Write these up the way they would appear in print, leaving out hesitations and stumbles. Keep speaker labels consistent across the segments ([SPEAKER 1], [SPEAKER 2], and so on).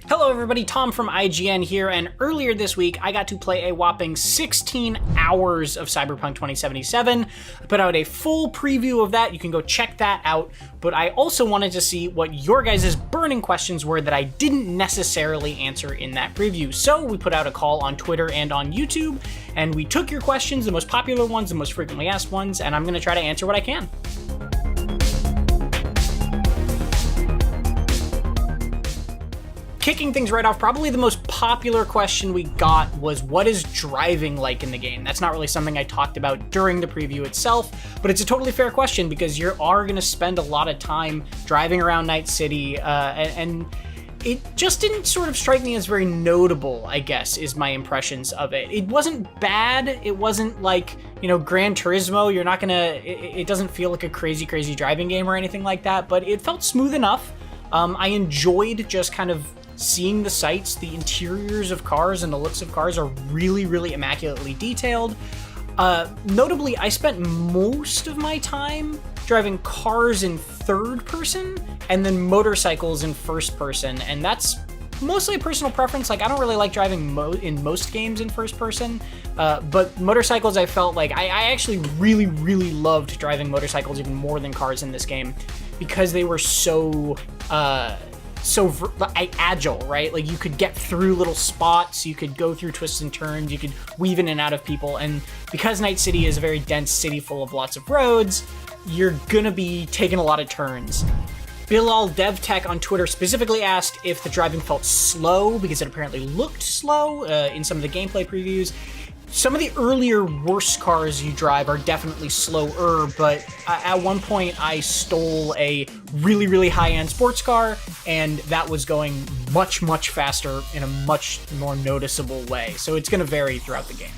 [SPEAKER 1] Hello everybody, Tom from IGN here, and earlier this week I got to play a whopping 16 hours of Cyberpunk 2077. I put out a full preview of that, you can go check that out, but I also wanted to see what your guys' burning questions were that I didn't necessarily answer in that preview. So we put out a call on Twitter and on YouTube, and we took your questions, the most popular ones, the most frequently asked ones, and I'm going to try to answer what I can. Kicking things right off, probably the most popular question we got was, what is driving like in the game? That's not really something I talked about during the preview itself, but it's a totally fair question because you are going to spend a lot of time driving around Night City, and it just didn't sort of strike me as very notable, I guess, is my impressions of it. It wasn't bad. It wasn't like, Gran Turismo. You're not gonna, it doesn't feel like a crazy, crazy driving game or anything like that, but it felt smooth enough. I enjoyed just kind of seeing the sights. The interiors of cars and the looks of cars are really, really immaculately detailed. Notably, I spent most of my time driving cars in third person and then motorcycles in first person, and that's mostly a personal preference. Like, I don't really like driving in most games in first person, but motorcycles, I felt like I actually really, really loved driving motorcycles even more than cars in this game because they were so agile, right? Like, you could get through little spots, you could go through twists and turns, you could weave in and out of people, and because Night City is a very dense city full of lots of roads, you're gonna be taking a lot of turns. Bilal DevTech on Twitter specifically asked if the driving felt slow, because it apparently looked slow in some of the gameplay previews. Some of the earlier worse cars you drive are definitely slower, but at one point I stole a really, really high-end sports car, and that was going much, much faster in a much more noticeable way. So it's going to vary throughout the game.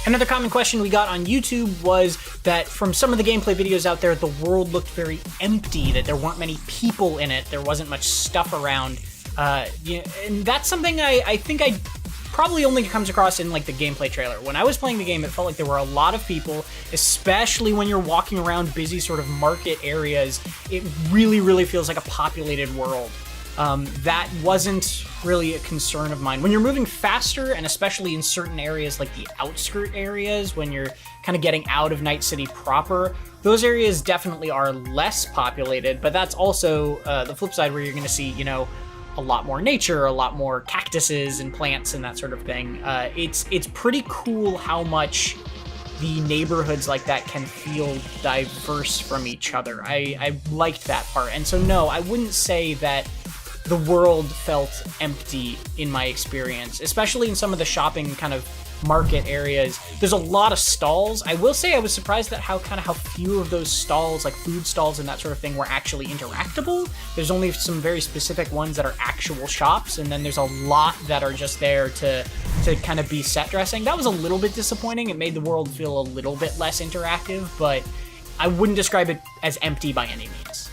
[SPEAKER 1] Another common question we got on YouTube was that from some of the gameplay videos out there, the world looked very empty, that there weren't many people in it, there wasn't much stuff around. And that's something I think I probably only comes across in like the gameplay trailer. When I was playing the game, it felt like there were a lot of people, especially when you're walking around busy sort of market areas. It really, really feels like a populated world. That wasn't really a concern of mine. When you're moving faster, and especially in certain areas like the outskirt areas, when you're kind of getting out of Night City proper, those areas definitely are less populated, but that's also the flip side where you're going to see, a lot more nature, a lot more cactuses and plants and that sort of thing. It's pretty cool how much the neighborhoods like that can feel diverse from each other. I liked that part. And so no, I wouldn't say that the world felt empty in my experience, especially in some of the shopping kind of market areas. There's a lot of stalls. I will say I was surprised at how few of those stalls, like food stalls and that sort of thing, were actually interactable. There's only some very specific ones that are actual shops, and then there's a lot that are just there to kind of be set dressing. That was a little bit disappointing. It made the world feel a little bit less interactive, but I wouldn't describe it as empty by any means.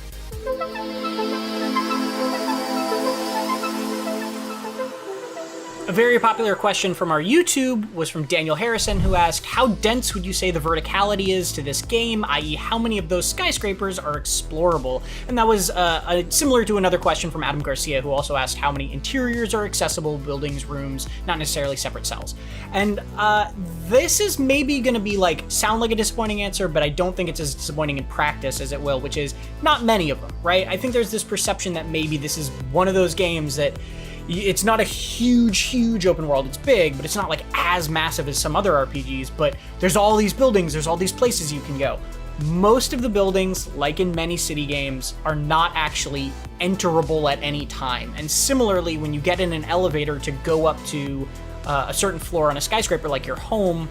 [SPEAKER 1] A very popular question from our YouTube was from Daniel Harrison, who asked, how dense would you say the verticality is to this game, i.e. how many of those skyscrapers are explorable? And that was similar to another question from Adam Garcia, who also asked how many interiors are accessible, buildings, rooms, not necessarily separate cells. And this is maybe going to sound like a disappointing answer, but I don't think it's as disappointing in practice as it will, which is not many of them, right? I think there's this perception that maybe this is one of those games that it's not a huge open world. It's big, but it's not like as massive as some other RPGs, but there's all these buildings, there's all these places you can go. Most of the buildings, like in many city games, are not actually enterable at any time. And similarly, when you get in an elevator to go up to a certain floor on a skyscraper, like your home,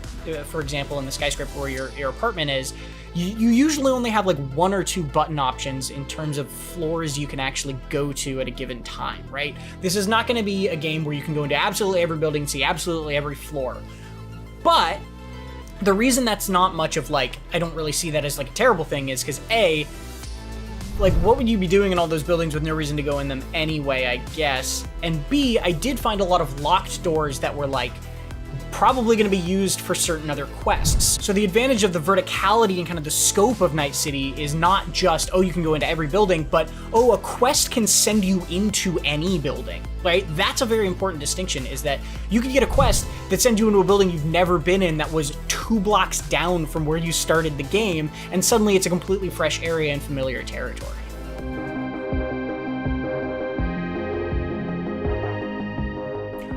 [SPEAKER 1] for example, in the skyscraper where your apartment is, you usually only have like one or two button options in terms of floors you can actually go to at a given time, right? This is not going to be a game where you can go into absolutely every building, see absolutely every floor. But the reason that's not much of I don't really see that as a terrible thing is because A, what would you be doing in all those buildings with no reason to go in them anyway, I guess? And B, I did find a lot of locked doors that were probably going to be used for certain other quests. So the advantage of the verticality and kind of the scope of Night City is not just, oh, you can go into every building, but, oh, a quest can send you into any building, right? That's a very important distinction, is that you could get a quest that sends you into a building you've never been in that was 2 blocks down from where you started the game, and suddenly it's a completely fresh area and familiar territory.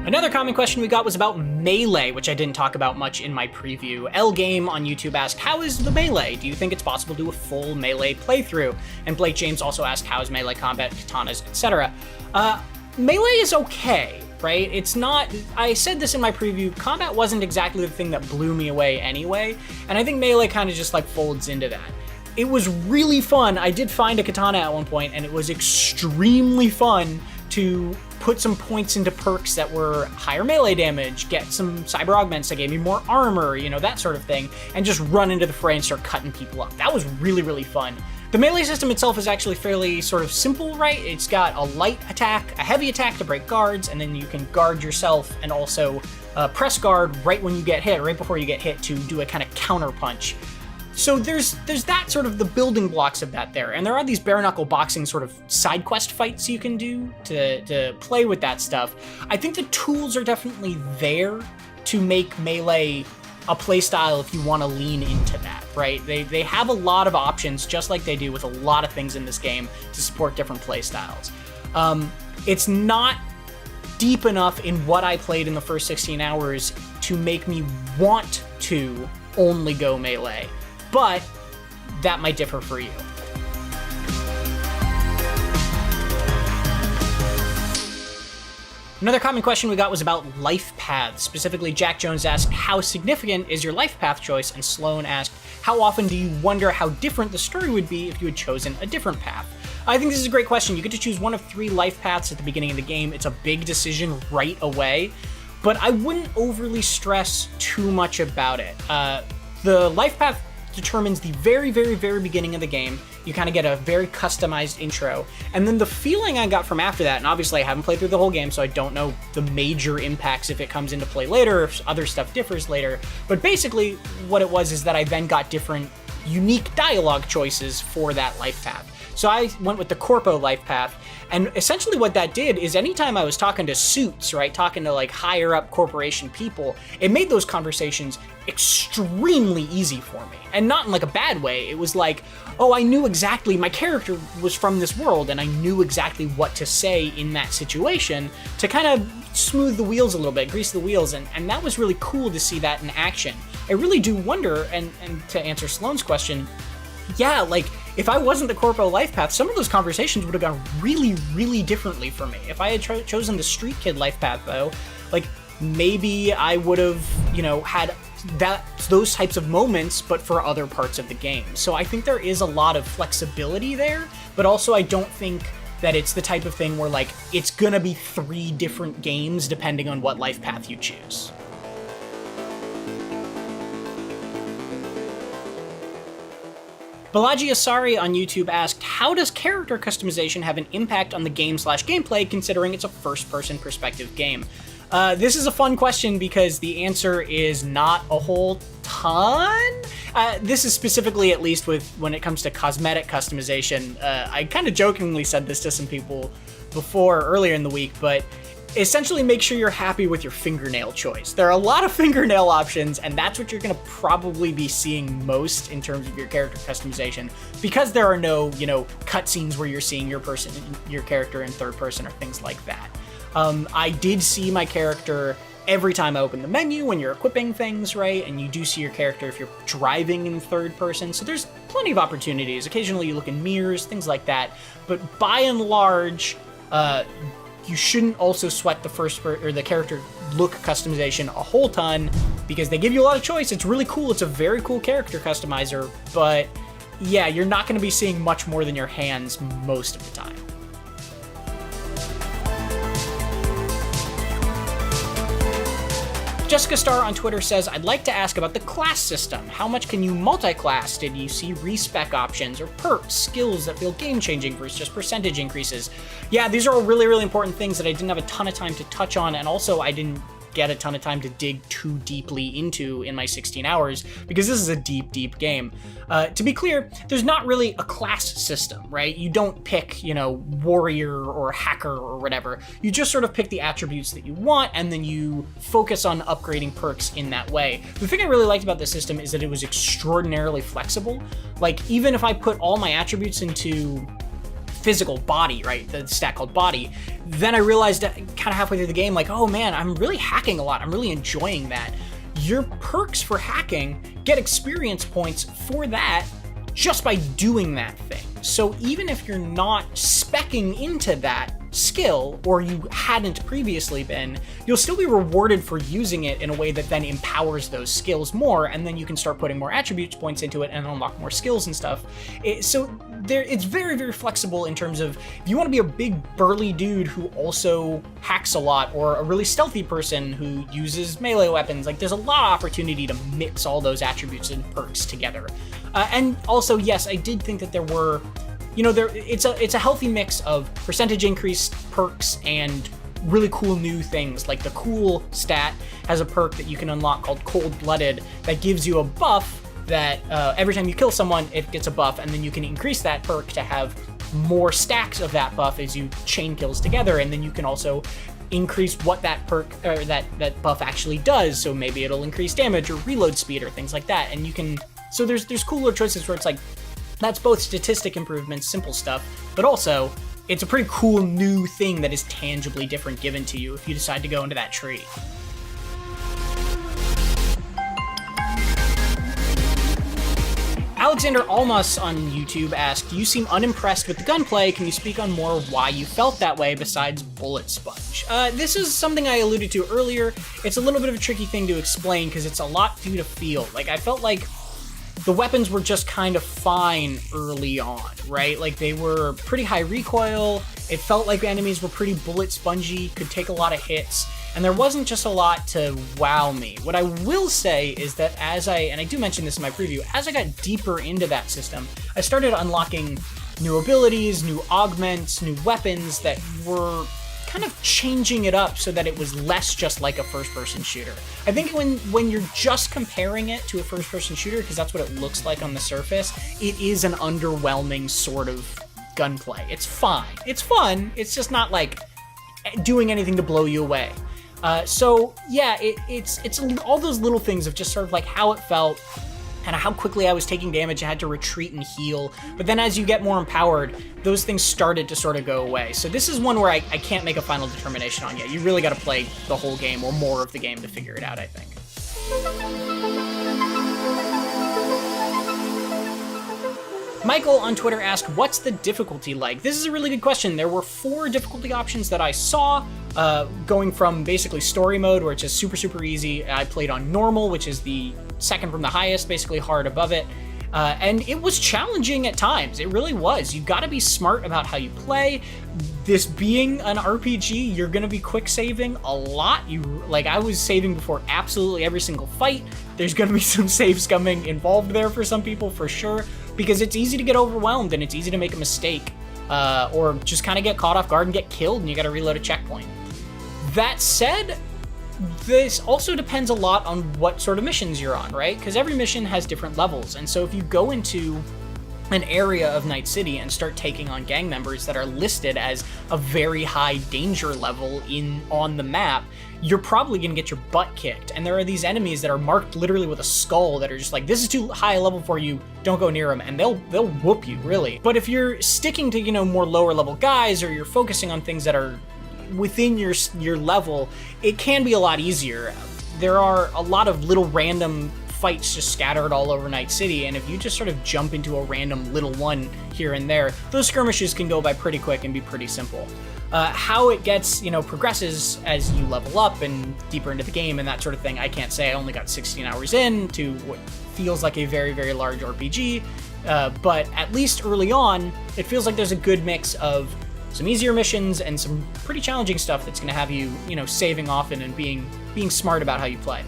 [SPEAKER 1] Another common question we got was about Melee, which I didn't talk about much in my preview. L-Game on YouTube asked, how is the Melee? Do you think it's possible to do a full Melee playthrough? And Blake James also asked, how is Melee combat, katanas, etc.? Melee is okay, right? It's not, I said this in my preview, combat wasn't exactly the thing that blew me away anyway, and I think Melee kind of just like folds into that. It was really fun. I did find a katana at one point, and it was extremely fun to put some points into perks that were higher melee damage, get some cyber augments that gave me more armor, you know, that sort of thing, and just run into the fray and start cutting people up. That was really, really fun. The melee system itself is actually fairly sort of simple, right? It's got a light attack, a heavy attack to break guards, and then you can guard yourself and also press guard right when you get hit, right before you get hit, to do a kind of counter punch. So there's that sort of the building blocks of that there. And there are these bare knuckle boxing sort of side quest fights you can do to play with that stuff. I think the tools are definitely there to make Melee a playstyle if you want to lean into that, right? They have a lot of options, just like they do with a lot of things in this game, to support different playstyles. It's not deep enough in what I played in the first 16 hours to make me want to only go Melee. But that might differ for you. Another common question we got was about life paths. Specifically, Jack Jones asked, how significant is your life path choice? And Sloan asked, how often do you wonder how different the story would be if you had chosen a different path? I think this is a great question. You get to choose one of 3 life paths at the beginning of the game. It's a big decision right away, but I wouldn't overly stress too much about it. The life path determines the very, very, very beginning of the game. You kind of get a very customized intro. And then the feeling I got from after that, and obviously I haven't played through the whole game, so I don't know the major impacts if it comes into play later, if other stuff differs later. But basically what it was is that I then got different unique dialogue choices for that life path. So I went with the Corpo life path, and essentially what that did is anytime I was talking to suits, right, talking to like higher up corporation people, it made those conversations extremely easy for me. And not in like a bad way. It was like, oh, I knew exactly, my character was from this world, and I knew exactly what to say in that situation to kind of smooth the wheels a little bit, grease the wheels, and that was really cool to see that in action. I really do wonder, and to answer Sloane's question, yeah, like, if I wasn't the Corpo life path, some of those conversations would have gone really, really differently for me. If I had chosen the Street Kid life path, though, like, maybe I would have, you know, had those types of moments, but for other parts of the game. So I think there is a lot of flexibility there, but also I don't think that it's the type of thing where, like, it's gonna be 3 different games depending on what life path you choose. Balaji Asari on YouTube asked, how does character customization have an impact on the game/gameplay considering it's a first-person perspective game? This is a fun question because the answer is not a whole ton. This is specifically, at least with when it comes to cosmetic customization. I kind of jokingly said this to some people before earlier in the week, but essentially make sure you're happy with your fingernail choice. There are a lot of fingernail options, and that's what you're going to probably be seeing most in terms of your character customization, because there are no, you know, cutscenes where you're seeing your character in third person or things like that. I did see my character every time I open the menu when you're equipping things, right? And you do see your character if you're driving in third person. So there's plenty of opportunities. Occasionally you look in mirrors, things like that. But by and large, you shouldn't also sweat the character look customization a whole ton, because they give you a lot of choice. It's really cool. It's a very cool character customizer, but yeah, you're not going to be seeing much more than your hands most of the time. Jessica Starr on Twitter says, I'd like to ask about the class system. How much can you multi-class? Did you see respec options or perks, skills that feel game-changing versus just percentage increases? Yeah, these are all really, really important things that I didn't have a ton of time to touch on, and also I didn't get a ton of time to dig too deeply into in my 16 hours, because this is a deep game. To be clear, there's not really a class system, right? You don't pick, warrior or hacker or whatever. You just sort of pick the attributes that you want, and then you focus on upgrading perks in that way. The thing I really liked about this system is that it was extraordinarily flexible. Like, even if I put all my attributes into physical body, right, the stat called body, then I realized that kind of halfway through the game, like, oh man, I'm really hacking a lot. I'm really enjoying that. Your perks for hacking get experience points for that just by doing that thing. So even if you're not speccing into that skill, or you hadn't previously been, you'll still be rewarded for using it in a way that then empowers those skills more, and then you can start putting more attributes points into it and unlock more skills and stuff. So it's very, very flexible in terms of, if you want to be a big burly dude who also hacks a lot, or a really stealthy person who uses melee weapons, like, there's a lot of opportunity to mix all those attributes and perks together. And also, yes, I did think that there were, it's a healthy mix of percentage increased perks and really cool new things. Like, the cool stat has a perk that you can unlock called Cold-Blooded that gives you a buff that every time you kill someone, it gets a buff, and then you can increase that perk to have more stacks of that buff as you chain kills together, and then you can also increase what that perk or that buff actually does. So maybe it'll increase damage or reload speed or things like that. And you can, so there's cooler choices where it's like, that's both statistic improvements, simple stuff, but also it's a pretty cool new thing that is tangibly different given to you if you decide to go into that tree. Alexander Almas on YouTube asked, you seem unimpressed with the gunplay. Can you speak on more why you felt that way besides bullet sponge? This is something I alluded to earlier. It's a little bit of a tricky thing to explain because it's a lot due to feel. Like, I felt like the weapons were just kind of fine early on, right? Like, they were pretty high recoil. It felt like enemies were pretty bullet spongy, could take a lot of hits, and there wasn't just a lot to wow me. What I will say is that and I do mention this in my preview, as I got deeper into that system, I started unlocking new abilities, new augments, new weapons that were kind of changing it up so that it was less just like a first-person shooter. I think when you're just comparing it to a first-person shooter, because that's what it looks like on the surface, it is an underwhelming sort of gunplay. It's fine. It's fun. It's just not like doing anything to blow you away. So yeah, it's all those little things of just sort of like how it felt, kind of how quickly I was taking damage. I had to retreat and heal. But then as you get more empowered, those things started to sort of go away. So this is one where I can't make a final determination on yet. You really got to play the whole game or more of the game to figure it out, I think. Michael on Twitter asked, what's the difficulty like? This is a really good question. There were 4 difficulty options that I saw, going from basically story mode, where it's just super, super easy. I played on normal, which is the second from the highest, basically hard above it. And it was challenging at times. It really was. You got to be smart about how you play. This being an RPG, you're going to be quick saving a lot. I was saving before absolutely every single fight. There's going to be some save scumming involved there for some people, for sure, because it's easy to get overwhelmed and it's easy to make a mistake, or just kind of get caught off guard and get killed and you got to reload a checkpoint. That said, this also depends a lot on what sort of missions you're on, right? Because every mission has different levels. And so if you go into an area of Night City and start taking on gang members that are listed as a very high danger level on the map, you're probably going to get your butt kicked. And there are these enemies that are marked literally with a skull that are just like, this is too high a level for you, don't go near them, and they'll whoop you, really. But if you're sticking to, more lower level guys, or you're focusing on things that are within your level, it can be a lot easier. There are a lot of little random fights just scattered all over Night City, and if you just sort of jump into a random little one here and there, those skirmishes can go by pretty quick and be pretty simple. How it gets, progresses as you level up and deeper into the game and that sort of thing, I can't say. I only got 16 hours in to what feels like a very, very large RPG, but at least early on, it feels like there's a good mix of some easier missions and some pretty challenging stuff that's going to have you, saving often and being smart about how you play.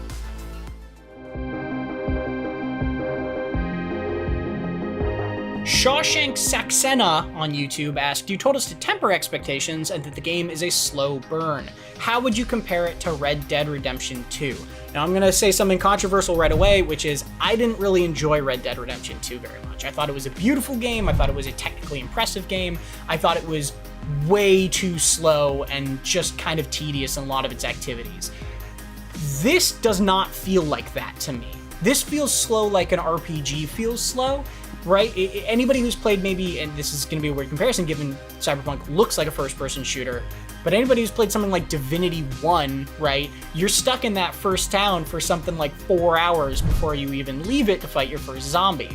[SPEAKER 1] Shawshank Saxena on YouTube asked, you told us to temper expectations and that the game is a slow burn. How would you compare it to Red Dead Redemption 2? Now I'm going to say something controversial right away, which is I didn't really enjoy Red Dead Redemption 2 very much. I thought it was a beautiful game. I thought it was a technically impressive game. I thought it was way too slow and just kind of tedious in a lot of its activities. This does not feel like that to me. This feels slow like an RPG feels slow, right? Anybody who's played maybe, and this is going to be a weird comparison given Cyberpunk looks like a first-person shooter, but anybody who's played something like Divinity 1, right, you're stuck in that first town for something like 4 hours before you even leave it to fight your first zombie.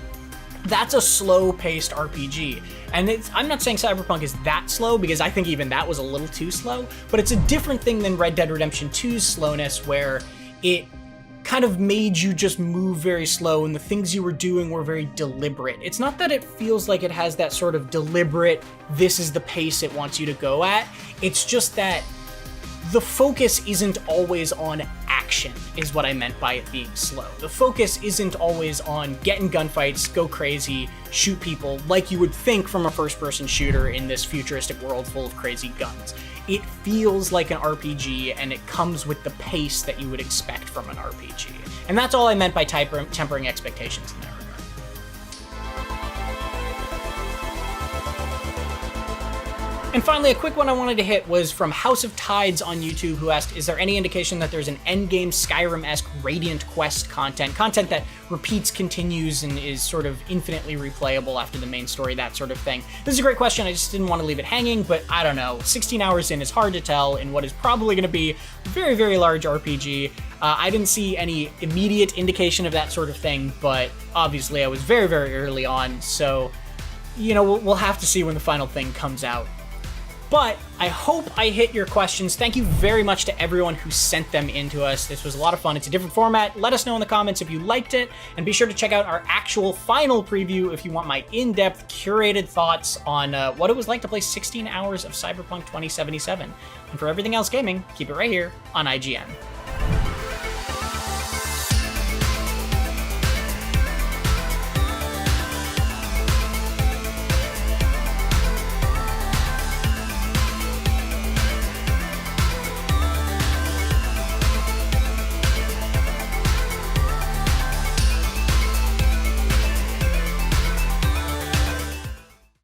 [SPEAKER 1] That's a slow-paced RPG. And I'm not saying Cyberpunk is that slow, because I think even that was a little too slow, but it's a different thing than Red Dead Redemption 2's slowness, where it kind of made you just move very slow and the things you were doing were very deliberate. It's not that it feels like it has that sort of deliberate, this is the pace it wants you to go at. It's just that the focus isn't always on action, is what I meant by it being slow. The focus isn't always on get in gunfights, go crazy, shoot people, like you would think from a first-person shooter in this futuristic world full of crazy guns. It feels like an RPG, and it comes with the pace that you would expect from an RPG. And that's all I meant by tempering expectations in that regard. And finally, a quick one I wanted to hit was from House of Tides on YouTube, who asked, is there any indication that there's an endgame Skyrim-esque Radiant Quest content that repeats, continues, and is sort of infinitely replayable after the main story, that sort of thing? This is a great question. I just didn't want to leave it hanging, but I don't know. 16 hours in is hard to tell in what is probably going to be a very, very large RPG. I didn't see any immediate indication of that sort of thing, but obviously I was very, very early on, so, you know, we'll have to see when the final thing comes out. But I hope I hit your questions. Thank you very much to everyone who sent them in to us. This was a lot of fun. It's a different format. Let us know in the comments if you liked it, and be sure to check out our actual final preview if you want my in-depth, curated thoughts on what it was like to play 16 hours of Cyberpunk 2077. And for everything else gaming, keep it right here on IGN.